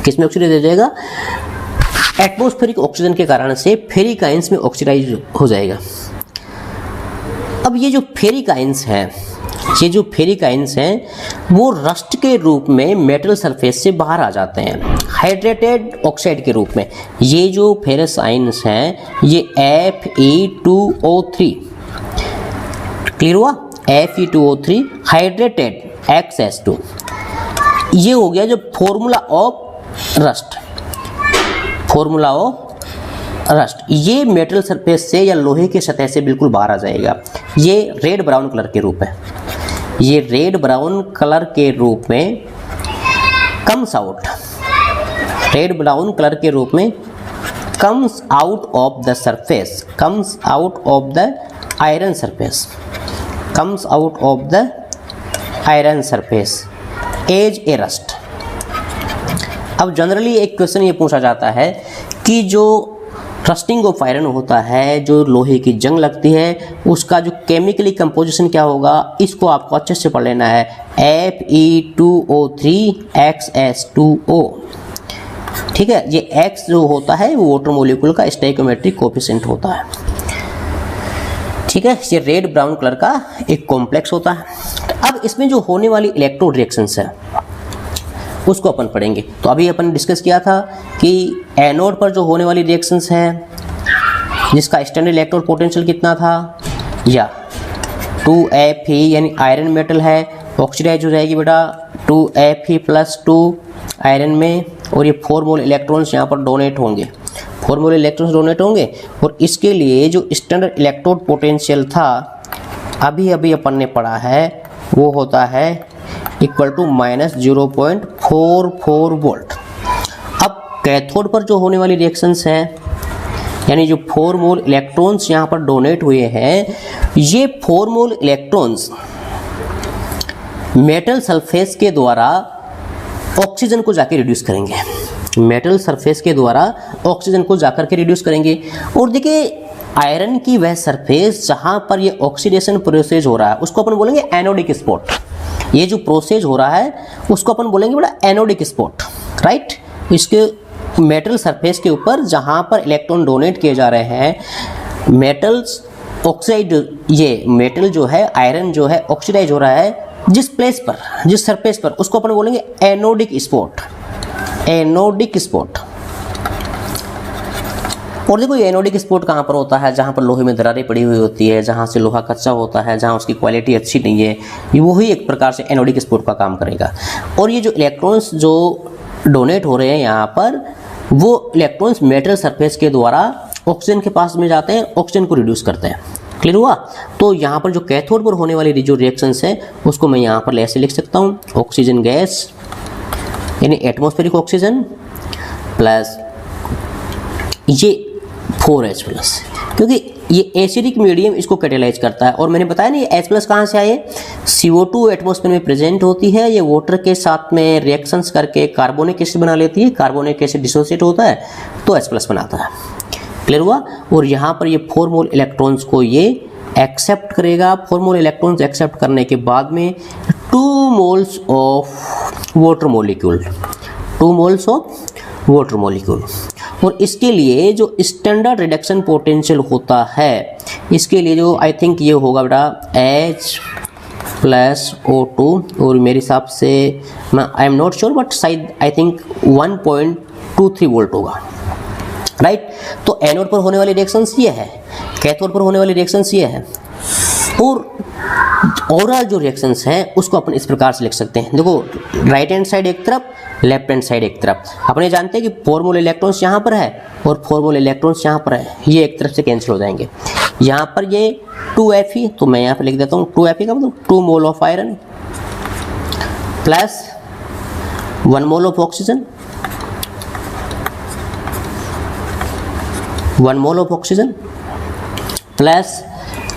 किस में ऑक्सीडाइज हो जाएगा? एटमॉस्फेरिक ऑक्सीजन के कारण से फेरिक आयंस में ऑक्सीडाइज हो जाएगा। अब ये जो फेरिक आयंस हैं, ये जो फेरिक आयंस हैं वो रस्ट के रूप में मेटल सरफेस से बाहर आ जाते हैं हाइड्रेटेड ऑक्साइड के रूप में। ये जो फेरस आयंस हैं ये Fe2O3, क्लियर हुआ? Fe2O3 हाइड्रेटेड XS2, ये हो गया जो formula of rust, formula of rust. ये मेटल सरफेस से या लोहे की सतह से बिल्कुल बाहर आ जाएगा। ये रेड ब्राउन कलर के रूप है, ये रेड ब्राउन कलर के रूप में comes out, red brown colour के रूप में comes out of the surface, comes out of the iron surface, comes out of the iron surface as a rust. अब जनरली एक क्वेश्चन ये पूछा जाता है कि जो रस्टिंग ऑफ आयरन होता है, जो लोहे की जंग लगती है, उसका जो केमिकली कंपोजिशन क्या होगा, इसको आपको अच्छे से पढ़ लेना है। Fe2O3 XS2O, ठीक है। ये X जो होता है वो वाटर मोलिक्यूल का स्टोइकोमेट्रिक कोएफिशिएंट होता है। ठीक है, ये रेड ब्राउन कलर का एक कॉम्प्लेक्स होता है। अब इसमें जो होने वाली इलेक्ट्रोड रिएक्शंस है उसको अपन पढ़ेंगे। तो अभी अपन डिस्कस किया था कि एनोड पर जो होने वाली रिएक्शंस है जिसका स्टैंडर्ड इलेक्ट्रोड पोटेंशियल कितना था, या 2Fe यानी आयरन मेटल है, ऑक्सीडाइज हो जाएगी बेटा 2Fe+2 आयरन में, और ये 4 मोल इलेक्ट्रॉन्स यहाँ पर डोनेट होंगे, 4 मोल इलेक्ट्रॉन्स डोनेट होंगे। और इसके लिए जो स्टैंडर्ड इलेक्ट्रोड पोटेंशियल था अभी अभी अपन ने पढ़ा है वो होता है इक्वल टू -0.44 वोल्ट। अब कैथोड पर जो होने वाली रिएक्शंस है यानी जो 4 मोल इलेक्ट्रॉन्स यहाँ पर डोनेट हुए हैं, ये 4 मोल इलेक्ट्रॉन्स मेटल सरफेस के द्वारा ऑक्सीजन को जाके रिड्यूस करेंगे, मेटल सरफेस के द्वारा ऑक्सीजन को जाकर के रिड्यूस करेंगे। और देखिए आयरन की वह सरफेस जहाँ पर ये ऑक्सीडेशन प्रोसेस हो रहा है उसको अपन बोलेंगे एनोडिक स्पॉट। ये जो प्रोसेस हो रहा है उसको अपन बोलेंगे बड़ा एनोडिक स्पॉट, राइट। इसके मेटल सरफेस के ऊपर जहाँ पर इलेक्ट्रॉन डोनेट किए जा रहे हैं, मेटल्स ऑक्साइड, ये मेटल जो है आयरन जो है ऑक्सीडाइज हो रहा है जिस प्लेस पर, जिस सरफेस पर, उसको अपन बोलेंगे एनोडिक स्पॉट, एनोडिक स्पॉट। और देखो ये एनोडिक स्पॉट कहाँ पर होता है, जहाँ पर लोहे में दरारें पड़ी हुई होती है, जहाँ से लोहा कच्चा होता है, जहाँ उसकी क्वालिटी अच्छी नहीं है, ये वही एक प्रकार से एनोडिक स्पॉट का काम करेगा। और ये जो इलेक्ट्रॉन्स जो डोनेट हो रहे हैं यहाँ पर, वो इलेक्ट्रॉन्स मेटल सरफेस के द्वारा ऑक्सीजन के पास में जाते हैं, ऑक्सीजन को रिड्यूस करते हैं। क्लियर हुआ। तो यहाँ पर जो कैथोड पर होने वाली जो रिएक्शंस है उसको मैं यहाँ पर ऐसे लिख सकता हूँ, ऑक्सीजन गैस यानी एटमॉस्फेरिक ऑक्सीजन प्लस ये 4H+, क्योंकि ये एसिडिक मीडियम इसको कैटेलाइज करता है। और मैंने बताया ना ये H+ कहाँ से आए, CO2 एटमॉस्फेयर में प्रेजेंट होती है, ये वाटर के साथ में रिएक्शंस करके कार्बोनिक एसिड बना लेती है, कार्बोनिक एसिड डिसोसिएट होता है तो H+ बनाता है। क्लियर हुआ। और यहाँ पर ये 4 मोल इलेक्ट्रॉन्स को ये एक्सेप्ट करेगा। 4 मोल इलेक्ट्रॉन्स एक्सेप्ट करने के बाद में 2 moles of water molecule, 2 moles of water molecule. और इसके लिए जो स्टैंडर्ड रिडक्शन पोटेंशियल होता है, इसके लिए जो आई थिंक ये होगा बेटा H+O2, और मेरे हिसाब से मैं I am not sure but शायद आई थिंक 1.23 वोल्ट होगा, राइट। तो एनोड पर होने वाली रिएक्शंस ये है, कैथोड पर होने वाली रिएक्शंस ये है। और ओवरऑल जो रिएक्शंस हैं उसको अपन इस प्रकार से लिख सकते हैं। देखो राइट हैंड साइड एक तरफ, लेफ्ट हैंड साइड एक तरफ। अपने जानते हैं कि 4 मोल इलेक्ट्रॉन्स यहाँ पर है और 4 मोल इलेक्ट्रॉन्स यहाँ पर है, ये एक तरफ से कैंसिल हो जाएंगे। यहाँ पर ये 2Fe, तो मैं यहाँ पर लिख देता हूँ 2Fe का मतलब 2 mole of iron plus 1 mole of oxygen, 1 mole of oxygen plus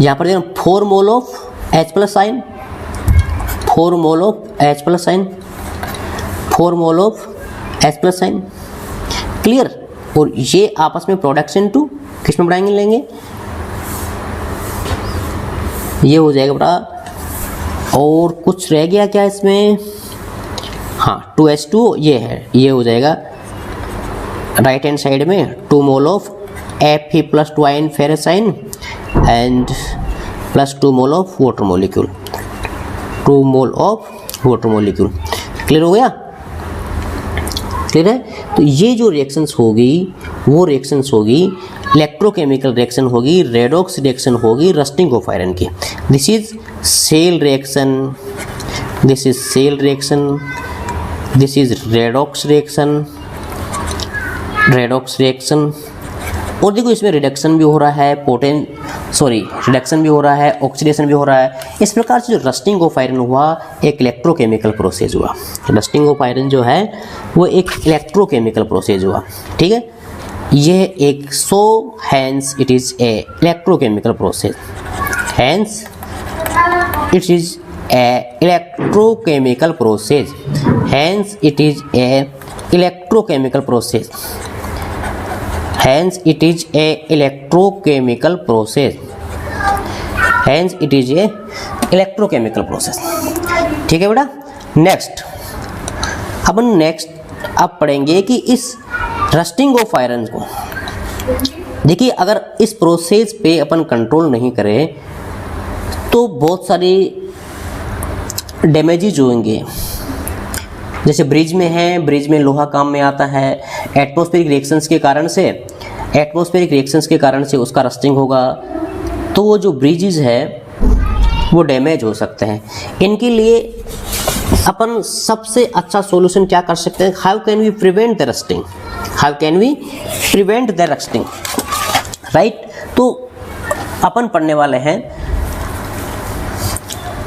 यहाँ पर देखो 4 mole of H+ ion, 4 mole of H+ ion, 4 mole of H+ ion. Clear. और ये आपस में प्रोडक्शन 2 किस में बढ़ाएंगे, लेंगे, ये हो जाएगा बड़ा। और कुछ रह गया क्या इसमें, हाँ 2H2 ये है, ये हो जाएगा राइट हैंड साइड में 2 mole of Fe+2 ion ferrous ion and plus 2 mole of water molecule, 2 mole of water molecule. Clear हो गया, क्लियर है। तो ये जो रिएक्शंस होगी वो रिएक्शंस होगी इलेक्ट्रोकेमिकल रिएक्शन होगी, रेडॉक्स रिएक्शन होगी रस्टिंग ऑफ आयरन की। This is cell reaction, this is cell reaction, this is redox reaction, redox reaction. और देखो इसमें रिडक्शन भी हो रहा है, रिडक्शन भी हो रहा है, ऑक्सीडेशन भी हो रहा है। इस प्रकार से जो रस्टिंग ऑफ आयरन हुआ एक इलेक्ट्रोकेमिकल प्रोसेस हुआ। रस्टिंग ऑफ आयरन जो है वो एक इलेक्ट्रोकेमिकल प्रोसेस हुआ, ठीक है। ये एक hence it is a electrochemical process, hence it is a electrochemical process, hence it is a electrochemical process, hence it is a electrochemical process, hence it is a electrochemical process। ठीक है बेटा। Next अब पढ़ेंगे कि इस rusting of iron को देखिए अगर इस प्रोसेस पे अपन कंट्रोल नहीं करें तो बहुत सारे डैमेजेज होंगे। जैसे ब्रिज में है, ब्रिज में लोहा काम में आता है, एटमॉस्फेरिक रिएक्शंस के कारण से उसका रस्टिंग होगा, तो वो जो ब्रिजेज है वो डैमेज हो सकते हैं। इनके लिए अपन सबसे अच्छा सॉल्यूशन क्या कर सकते हैं? How can we prevent the rusting, right. तो अपन पढ़ने वाले हैं,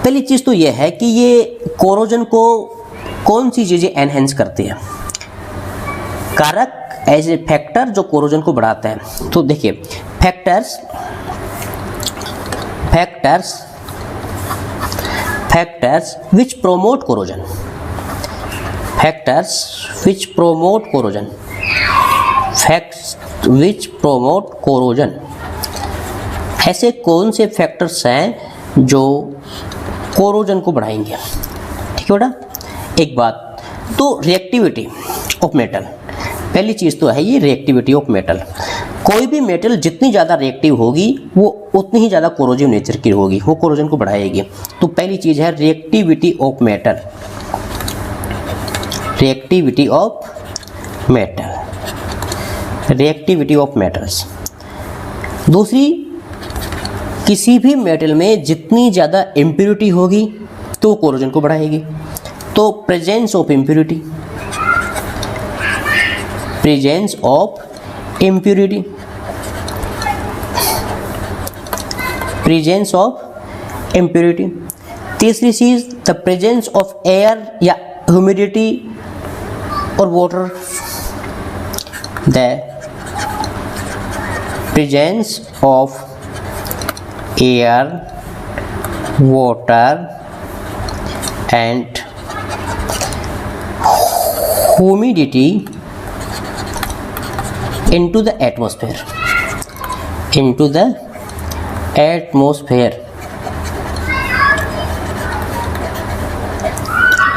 पहली चीज़ तो ये है कि ये कोरोजन को कौन सी चीज़ें एनहेंस करती है, कारक एज ए फैक्टर जो कोरोजन को बढ़ाते हैं। तो देखिए फैक्टर्स which promote corrosion, ऐसे कौन से फैक्टर्स हैं जो कोरोजन को बढ़ाएंगे? ठीक है बेटा। एक बात तो रिएक्टिविटी ऑफ मेटल, पहली चीज़ तो है ये रिएक्टिविटी ऑफ मेटल। कोई भी मेटल जितनी ज़्यादा रिएक्टिव होगी वो उतनी ही ज़्यादा कोरोजिव नेचर की होगी, वो कोरोजन को बढ़ाएगी। तो पहली चीज़ है रिएक्टिविटी ऑफ मेटल्स। दूसरी, किसी भी मेटल में जितनी ज़्यादा इम्प्योरिटी होगी तो कोरोजन को बढ़ाएगी। तो प्रेजेंस ऑफ इम्प्योरिटी, तीसरी चीज द प्रेजेंस ऑफ एयर या ह्यूमिडिटी और water, the presence of air, water and humidity into the atmosphere।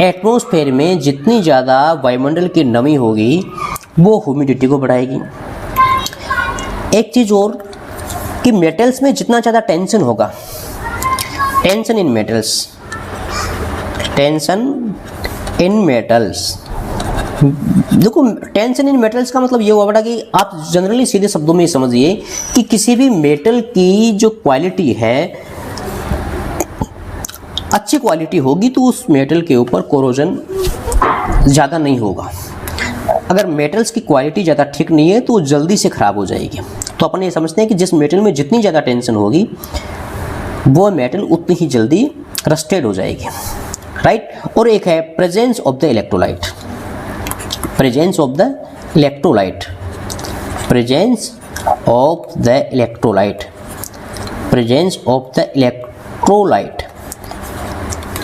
Atmosphere में जितनी ज़्यादा वायुमंडल की नमी होगी वो ह्यूमिडिटी को बढ़ाएगी। एक चीज़ और कि मेटल्स में जितना ज़्यादा टेंशन होगा, टेंशन इन मेटल्स, देखो टेंशन इन मेटल्स का मतलब ये हुआ बेटा कि आप जनरली सीधे शब्दों में समझिए कि किसी भी मेटल की जो क्वालिटी है अच्छी क्वालिटी होगी तो उस मेटल के ऊपर कोरोजन ज़्यादा नहीं होगा। अगर मेटल्स की क्वालिटी ज़्यादा ठीक नहीं है तो जल्दी से ख़राब हो जाएगी। तो अपन ये समझते हैं कि जिस मेटल में जितनी ज़्यादा टेंशन होगी वो मेटल उतनी ही जल्दी रस्टेड हो जाएगी, राइट। और एक है presence of the electrolyte,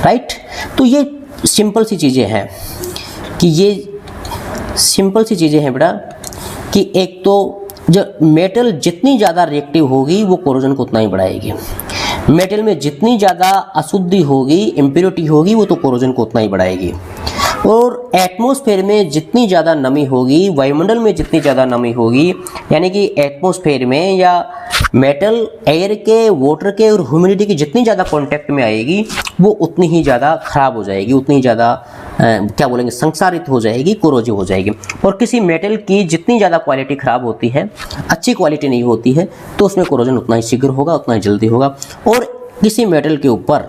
right. तो ये सिंपल सी चीज़ें हैं बेटा कि एक तो जो मेटल जितनी ज़्यादा रिएक्टिव होगी वो कोरोजन को उतना ही बढ़ाएगी। मेटल में जितनी ज़्यादा अशुद्धि होगी, इम्प्योरिटी होगी, वो तो कोरोजन को उतना ही बढ़ाएगी। और एटमॉस्फेयर में जितनी ज़्यादा नमी होगी, वायुमंडल में जितनी ज़्यादा नमी होगी, यानी कि एटमॉस्फेयर में या मेटल एयर के, वाटर के और ह्यूमिडिटी की जितनी ज़्यादा कांटेक्ट में आएगी वो उतनी ही ज़्यादा ख़राब हो जाएगी, उतनी ही ज़्यादा संक्षारित हो जाएगी, कोरोजिव हो जाएगी। और किसी मेटल की जितनी ज़्यादा क्वालिटी ख़राब होती है, अच्छी क्वालिटी नहीं होती है, तो उसमें कोरोजन उतना ही शीघ्र होगा, उतना ही जल्दी होगा। और किसी मेटल के ऊपर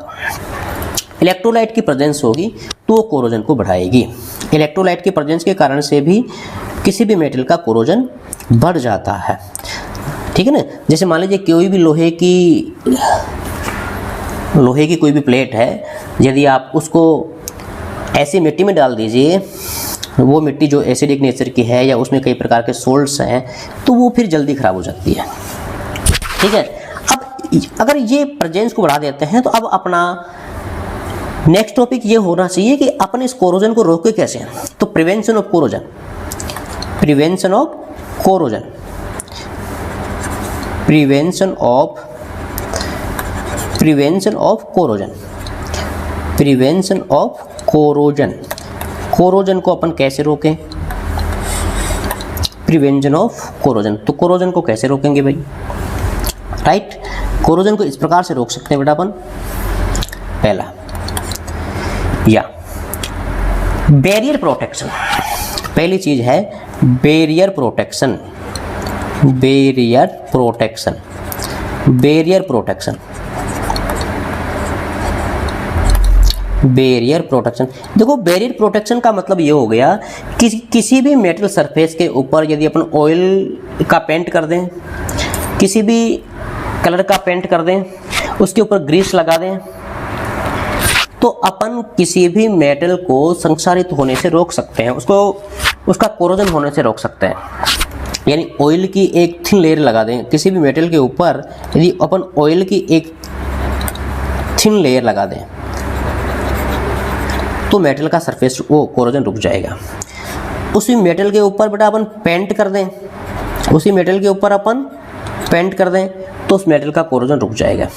इलेक्ट्रोलाइट की प्रेजेंस होगी तो वो कोरोजन को बढ़ाएगी। इलेक्ट्रोलाइट की प्रेजेंस के कारण से भी किसी भी मेटल का कोरोजन बढ़ जाता है, ठीक है ना। जैसे मान लीजिए कोई भी लोहे की कोई भी प्लेट है, यदि आप उसको ऐसी मिट्टी में डाल दीजिए, वो मिट्टी जो एसिडिक नेचर की है या उसमें कई प्रकार के सोल्ट्स हैं, तो वो फिर जल्दी ख़राब हो जाती है, ठीक है। अब अगर ये प्रेजेंस को बढ़ा देते हैं तो अब अपना नेक्स्ट टॉपिक ये होना चाहिए कि अपन इस कोरोजन को रोके कैसे। तो prevention of corrosion, prevention of corrosion को अपन कैसे रोकें? Prevention of corrosion. तो कोरोजन को कैसे रोकेंगे भाई, राइट। कोरोजन को इस प्रकार से रोक सकते हैं बेटा अपन, पहला या बैरियर प्रोटेक्शन, पहली चीज है barrier protection, barrier protection, barrier protection, barrier protection. देखो बैरियर प्रोटेक्शन का मतलब ये हो गया कि किसी भी मेटल सरफेस के ऊपर यदि अपन ऑयल का पेंट कर दें, किसी भी कलर का पेंट कर दें, उसके ऊपर ग्रीस लगा दें, तो अपन किसी भी मेटल को संक्षारित होने से रोक सकते हैं, उसको उसका कोरोजन होने से रोक सकते हैं। यानी ऑयल की एक थिन लेयर लगा दें किसी भी मेटल के ऊपर, यदि अपन ऑयल की एक थिन लेयर लगा दें तो मेटल का सरफेस वो कोरोजन रुक जाएगा। उसी मेटल के ऊपर बेटा अपन पेंट कर दें, उसी मेटल के ऊपर अपन पेंट कर दें तो उस मेटल का कोरोजन रुक जाएगा।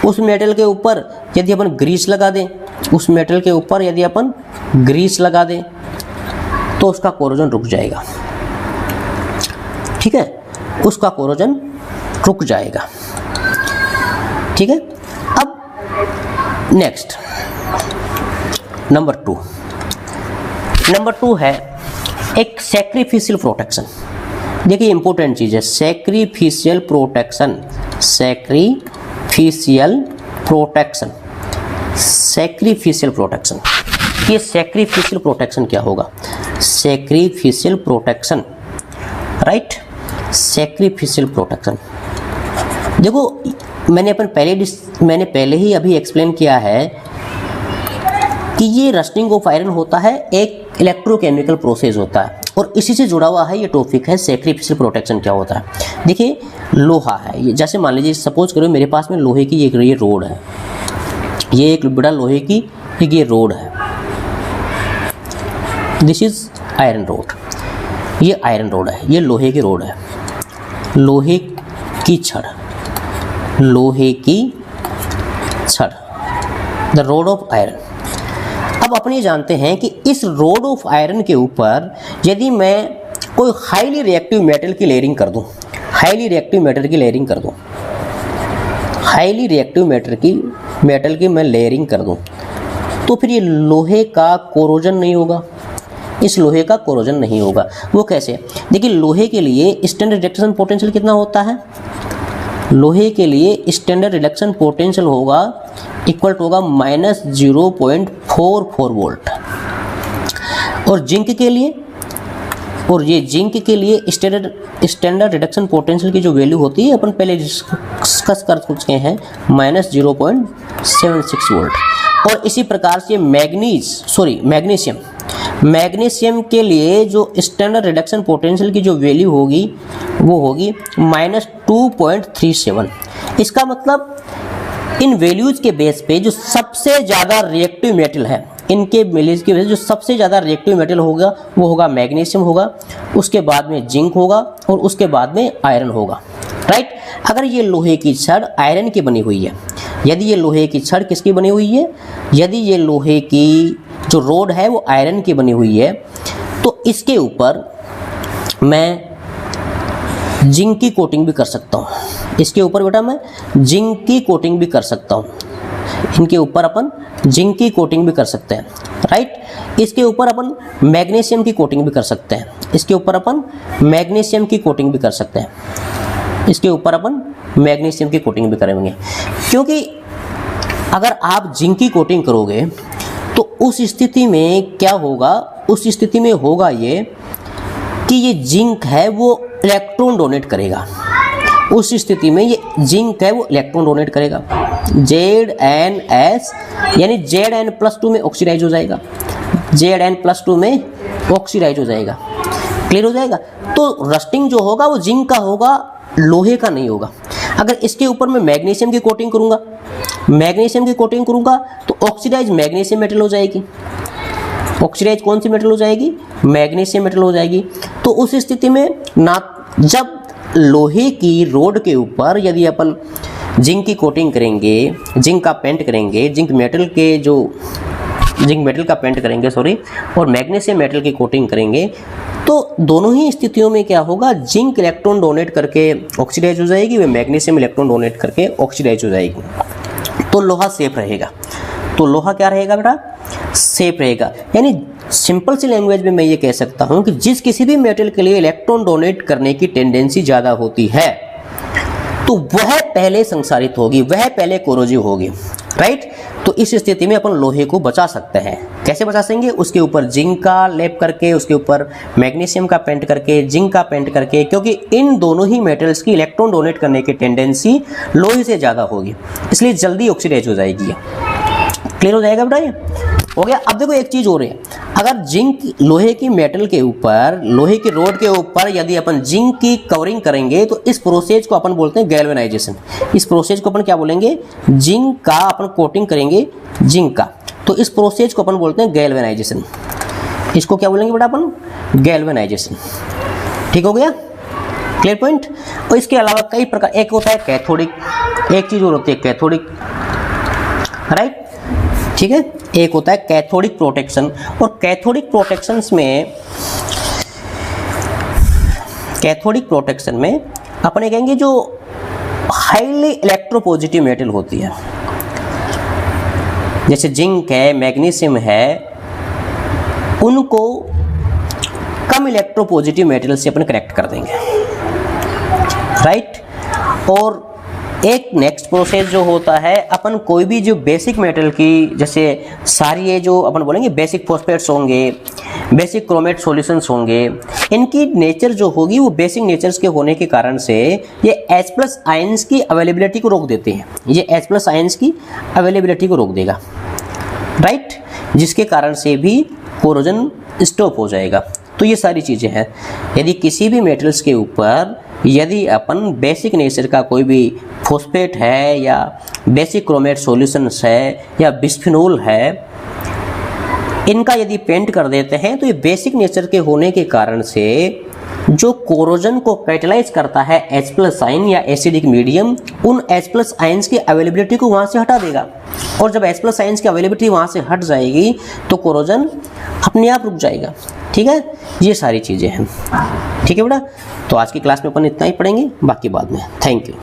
उस मेटल के ऊपर यदि अपन ग्रीस लगा दें, उस मेटल के ऊपर यदि अपन ग्रीस लगा दें तो उसका कोरोजन रुक जाएगा, ठीक है, उसका कोरोजन रुक जाएगा, ठीक है। अब नेक्स्ट नंबर टू है एक सैक्रिफिशियल प्रोटेक्शन। देखिए इंपॉर्टेंट चीज है sacrificial protection, sacrificial protection, sacrificial protection. ये सैक्रिफिशियल प्रोटेक्शन क्या होगा, sacrificial protection, right, sacrificial protection. देखो मैंने पहले ही अभी एक्सप्लेन किया है कि ये रस्टिंग ऑफ आयरन होता है, एक इलेक्ट्रोकेमिकल प्रोसेस होता है, और इसी से जुड़ा हुआ है ये टॉपिक है सैक्रिफिशियल प्रोटेक्शन क्या होता है। देखिए लोहा है, ये जैसे मान लीजिए सपोज करो मेरे पास में लोहे की ये रोड है, ये एक बड़ा लोहे की एक ये रोड है, दिस इज आयरन रोड, ये आयरन रोड है, ये लोहे की रोड है, लोहे की छड़, लोहे की छड़, द रोड ऑफ आयरन। अब अपन ये जानते हैं कि इस रोड ऑफ आयरन के ऊपर यदि मैं कोई हाईली रिएक्टिव मेटल की लेयरिंग कर दूं, हाईली रिएक्टिव मेटल की लेयरिंग कर दूं, हाईली रिएक्टिव मेटल की मैं लेयरिंग कर दूं, तो फिर ये लोहे का कोरोजन नहीं होगा, इस लोहे का कोरोजन नहीं होगा। वो कैसे, देखिए लोहे के लिए स्टैंडर्ड रिडक्शन पोटेंशियल कितना होता है, लोहे के लिए स्टैंडर्ड रिडक्शन पोटेंशियल होगा इक्वल टू होगा -0.44 वोल्ट, और जिंक के लिए, और ये जिंक के लिए स्टैंडर्ड रिडक्शन पोटेंशियल की जो वैल्यू होती है अपन पहले डिस्कस कर चुके हैं -0.76 वोल्ट। और इसी प्रकार से मैग्नीशियम के लिए जो स्टैंडर्ड रिडक्शन पोटेंशियल की जो वैल्यू होगी वो होगी -2.37। इसका मतलब इन वैल्यूज के बेस पे जो सबसे ज़्यादा रिएक्टिव मेटल है, इनके वैल्यूज की वजह से जो सबसे ज़्यादा रिएक्टिव मेटल होगा वो होगा मैग्नीशियम होगा, उसके बाद में जिंक होगा, और उसके बाद में आयरन होगा, राइट। अगर ये लोहे की छड़ आयरन की बनी हुई है, यदि ये लोहे की छड़ किसकी बनी हुई है, यदि ये लोहे की जो रोड है वो आयरन की बनी हुई है, तो इसके ऊपर मैं जिंक की कोटिंग भी कर सकता हूँ, इसके ऊपर बेटा मैं जिंक की कोटिंग भी कर सकता हूँ, इनके ऊपर अपन जिंक की कोटिंग भी कर सकते हैं, राइट। इसके ऊपर अपन मैग्नीशियम की कोटिंग भी कर सकते हैं, इसके ऊपर अपन मैग्नीशियम की कोटिंग भी कर सकते हैं, इसके ऊपर अपन मैग्नीशियम की कोटिंग भी करेंगे। क्योंकि अगर आप जिंक की कोटिंग करोगे तो उस स्थिति में क्या होगा, उस स्थिति में होगा ये कि ये जिंक है वो इलेक्ट्रॉन डोनेट करेगा, उस स्थिति में ये जिंक है वो इलेक्ट्रॉन डोनेट करेगा, ZnS यानी Zn+2 में ऑक्सीडाइज हो जाएगा, Zn+2 में ऑक्सीडाइज हो जाएगा, क्लियर हो जाएगा। तो रस्टिंग जो होगा वो जिंक का होगा, लोहे का नहीं होगा। अगर इसके ऊपर मैं मैग्नीशियम की कोटिंग करूंगा, मैग्नीशियम की कोटिंग करूंगा तो ऑक्सीडाइज मैग्नीशियम मेटल हो जाएगी, ऑक्सीडाइज कौन सी मेटल हो जाएगी, मैग्नीशियम मेटल हो जाएगी। तो उस स्थिति में ना, जब लोहे की रोड के ऊपर यदि अपन जिंक की कोटिंग करेंगे, जिंक का पेंट करेंगे, जिंक मेटल का पेंट करेंगे और मैग्नीशियम मेटल की कोटिंग करेंगे, तो दोनों ही स्थितियों में क्या होगा, जिंक इलेक्ट्रॉन डोनेट करके ऑक्सीडाइज हो जाएगी, वह मैग्नीशियम इलेक्ट्रॉन डोनेट करके ऑक्सीडाइज हो जाएगी। तो लोहा सेफ रहेगा। तो लोहा क्या रहेगा बेटा, सेफ रहेगा। यानी सिंपल सी लैंग्वेज में मैं ये कह सकता हूं कि जिस किसी भी मेटल के लिए इलेक्ट्रॉन डोनेट करने की टेंडेंसी ज़्यादा होती है तो वह पहले संसारित होगी, वह पहले कोरोजिव होगी, राइट। तो इस स्थिति में अपन लोहे को बचा सकते हैं। कैसे बचा सकेंगे, उसके ऊपर जिंक का लेप करके, उसके ऊपर मैग्नीशियम का पेंट करके, जिंक का पेंट करके, क्योंकि इन दोनों ही मेटल्स की इलेक्ट्रॉन डोनेट करने की टेंडेंसी लोहे से ज़्यादा होगी, इसलिए जल्दी ऑक्सीडाइज हो जाएगी। क्लियर हो जाएगा बेटा, ये हो गया। अब देखो एक चीज़ हो रही है, अगर जिंक लोहे की मेटल के ऊपर, लोहे की रोड के ऊपर यदि अपन जिंक की कवरिंग करेंगे तो इस प्रोसेस को अपन बोलते हैं गैल्वेनाइजेशन। इस प्रोसेस को अपन क्या बोलेंगे, जिंक का अपन कोटिंग करेंगे जिंक का, तो इस प्रोसेस को अपन बोलते हैं गैल्वेनाइजेशन। इसको क्या बोलेंगे बेटा अपन, गैल्वेनाइजेशन। ठीक हो गया, क्लियर पॉइंट। और इसके अलावा कई प्रकार, एक होता है कैथोडिक, एक चीज़ और होती है कैथोडिक, राइट, ठीक है। एक होता है कैथोडिक प्रोटेक्शन, और कैथोडिक प्रोटेक्शन में अपने कहेंगे जो हाईली इलेक्ट्रोपॉजिटिव मेटल होती है, जैसे जिंक है, मैग्नीशियम है, उनको कम इलेक्ट्रोपॉजिटिव मेटल से अपन कनेक्ट कर देंगे, राइट। और एक नेक्स्ट प्रोसेस जो होता है, अपन कोई भी जो बेसिक मेटल की, जैसे सारी ये जो अपन बोलेंगे बेसिक फॉस्फेट्स होंगे, बेसिक क्रोमेट सॉल्यूशंस होंगे, इनकी नेचर जो होगी वो बेसिक नेचर्स के होने के कारण से ये H+ आयंस की अवेलेबिलिटी को रोक देते हैं। ये H+ आयंस की अवेलेबिलिटी को रोक देगा, राइट, जिसके कारण से भी कोरोजन स्टॉप हो जाएगा। तो ये सारी चीज़ें हैं। यदि किसी भी मेटल्स के ऊपर यदि अपन बेसिक नेचर का कोई भी फॉस्फेट है या बेसिक क्रोमेट सॉल्यूशंस है या बिस्फिनोल है, इनका यदि पेंट कर देते हैं तो ये बेसिक नेचर के होने के कारण से जो कोरोजन को कैटलाइज करता है H+ आयन या एसिडिक मीडियम, उन H+ आयंस की अवेलेबिलिटी को वहाँ से हटा देगा। और जब H+ आयंस की अवेलेबिलिटी वहाँ से हट जाएगी तो कोरोजन अपने आप रुक जाएगा। ठीक है, ये सारी चीज़ें हैं। ठीक है बेटा, तो आज की क्लास में अपन इतना ही पढ़ेंगे, बाकी बाद में। Thank you.